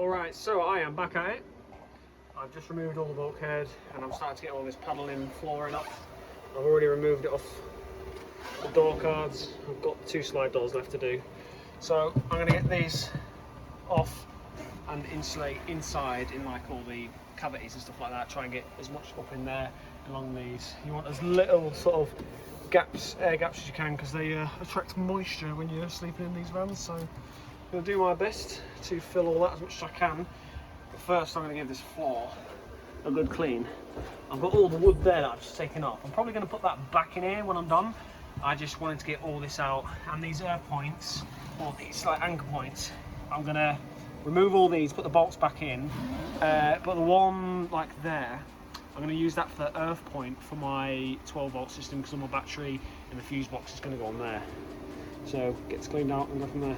Alright, so I am back at it. I've just removed all the bulkhead and I'm starting to get all this paddling flooring up. I've already removed it off the door cards. I've got 2 slide doors left to do. So I'm going to get these off and insulate inside in like all the cavities and stuff like that. Try and get as much up in there along these. You want as little sort of gaps, air gaps as you can, because they attract moisture when you're sleeping in these vans. So I'm going to do my best to fill all that as much as I can. But first I'm going to give this floor a good clean. I've got all the wood there that I've just taken off. I'm probably going to put that back in here when I'm done. I just wanted to get all this out, and these air points, or these like anchor points, I'm going to remove all these, put the bolts back in, but the one like there, I'm going to use that for the earth point for my 12 volt system, because my battery and the fuse box is going to go on there. So get this cleaned out and go from there.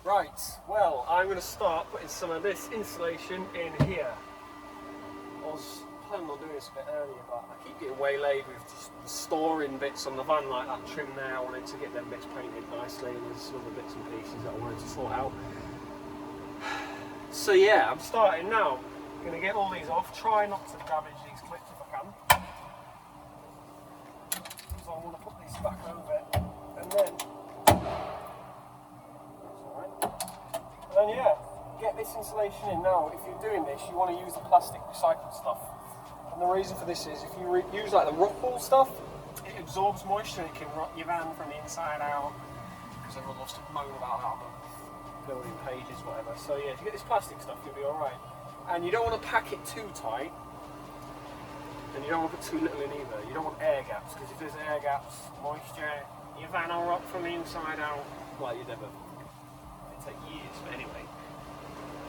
Right, well, I'm going to start putting some of this insulation in here. I was planning on doing this a bit earlier, but I keep getting waylaid with just storing bits on the van, like that trim there. I wanted to get them bits painted nicely, and there's some other bits and pieces that I wanted to sort out. So yeah, I'm starting now. I'm going to get all these off, try not to damage these clips if I can. So I'm going to put these back over, and then yeah, get this insulation in. Now, if you're doing this, you want to use the plastic recycled stuff. And the reason for this is, if you use like the rock wool stuff, it absorbs moisture and it can rot your van from the inside out. Because everyone loves to moan about that on the building pages, whatever. So yeah, if you get this plastic stuff, you'll be alright. And you don't want to pack it too tight, and you don't want to put too little in either. You don't want air gaps, because if there's air gaps, moisture, your van will rot from the inside out. Well, you'd never. Take years, but anyway,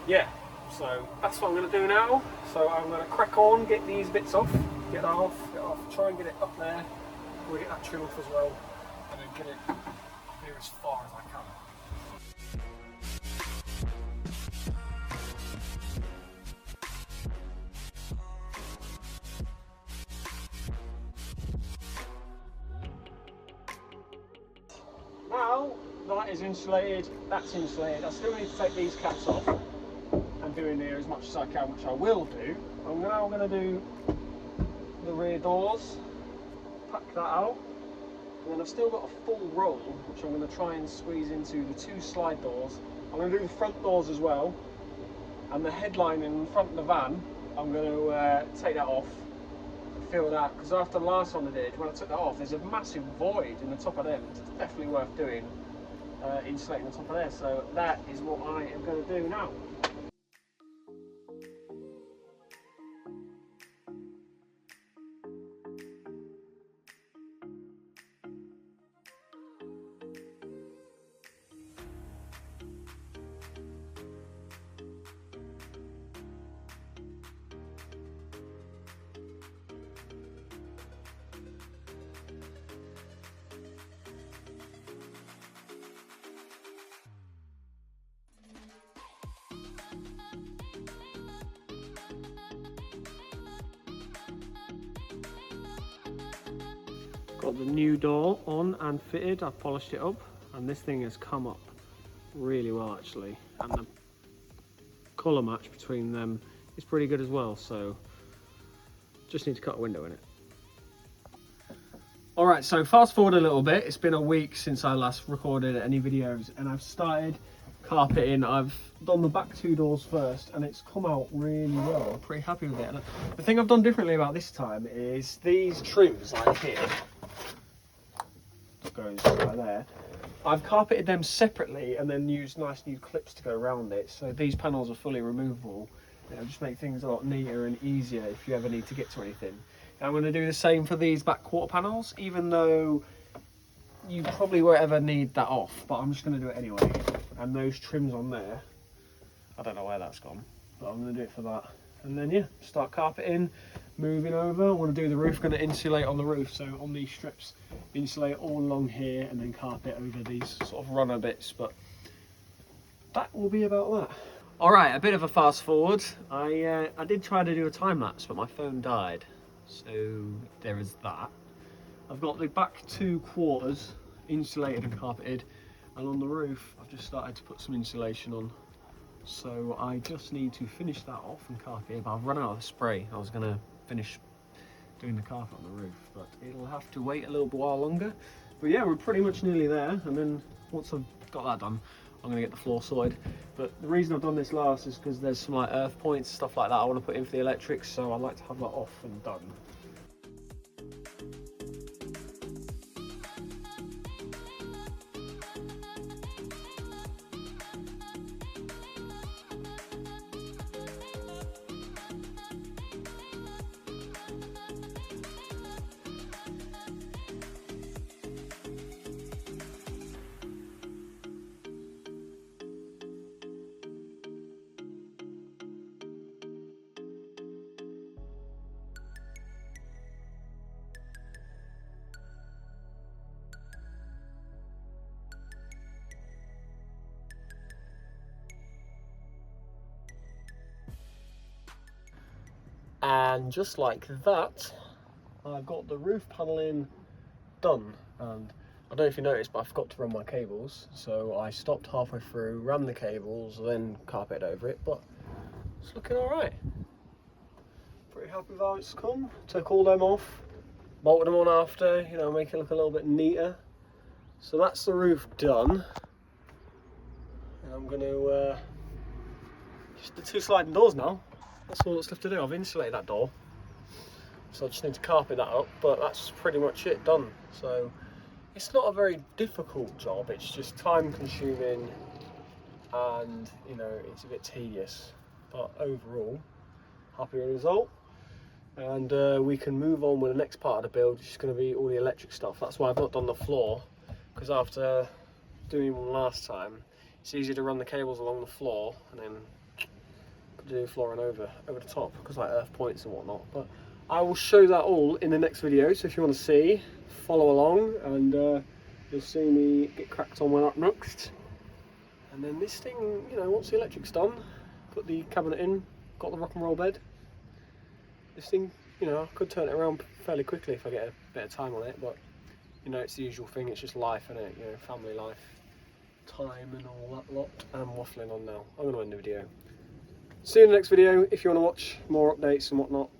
yeah, so that's what I'm going to do now. So I'm going to crack on, get these bits off, get that off, try and get it up there. We'll get that trim off as well, and then get it here as far as I can. Now that is insulated, that's insulated. I still need to take these caps off and do in here as much as I can, which I will do. I'm now going to do the rear doors, pack that out, and then I've still got a full roll, which I'm going to try and squeeze into the 2 slide doors. I'm going to do the front doors as well, and the headline in front of the van, I'm going to take that off, fill that, because after the last one I did, when I took that off, there's a massive void in the top of them. It's definitely worth doing. Insulating the top of there, so that is what I am going to do now. Got the new door on and fitted. I've polished it up, and this thing has come up really well actually, and the colour match between them is pretty good as well, so just need to cut a window in it. Alright, so fast forward a little bit. It's been a week since I last recorded any videos, and I've started carpeting. I've done the back 2 doors first, and it's come out really well. I'm pretty happy with it. And the thing I've done differently about this time is these trims like here, goes right there, I've carpeted them separately and then used nice new clips to go around it, so these panels are fully removable. It'll just make things a lot neater and easier if you ever need to get to anything. And I'm going to do the same for these back quarter panels, even though you probably won't ever need that off, but I'm just going to do it anyway. And those trims on there, I don't know where that's gone, but I'm going to do it for that. and then yeah, start carpeting, moving over. I want to do the roof, going to insulate on the roof, so on these strips, insulate all along here and then carpet over these sort of runner bits, but that will be about that. All right, a bit of a fast forward. I did try to do a time lapse, but my phone died, so there is that. I've got the back 2 quarters insulated and carpeted, and on the roof I've just started to put some insulation on. So I just need to finish that off and carpet it, but I've run out of spray. I was going to finish doing the carpet on the roof, but it'll have to wait a little while longer. But yeah, we're pretty much nearly there, and then once I've got that done, I'm going to get the floor sorted. But the reason I've done this last is because there's some like earth points, stuff like that I want to put in for the electrics, so I like to have that off and done. And just like that, I've got the roof paneling done. And I don't know if you noticed, but I forgot to run my cables, so I stopped halfway through, ran the cables, then carpeted over it, but it's looking all right. Pretty happy with how it's come. Took all them off, bolted them on after, you know, make it look a little bit neater. So that's the roof done. And I'm going to just the 2 sliding doors now. That's all that's left to do. I've insulated that door, so I just need to carpet that up, but that's pretty much it, done. So it's not a very difficult job, it's just time consuming and, you know, it's a bit tedious, but overall happy with the result. And we can move on with the next part of the build, which is going to be all the electric stuff. That's why I've not done the floor, because after doing one last time, it's easier to run the cables along the floor and then do flooring over the top, because like earth points and whatnot. But I will show that all in the next video, so if you want to see, follow along, and you'll see me get cracked on with that next. And then this thing, you know, once the electric's done, put the cabinet in, got the rock and roll bed. This thing, you know, I could turn it around fairly quickly if I get a bit of time on it, but you know, it's the usual thing, it's just life, isn't it? You know, family life, time and all that lot. And I'm waffling on now. I'm going to end the video. See you in the next video if you want to watch more updates and whatnot.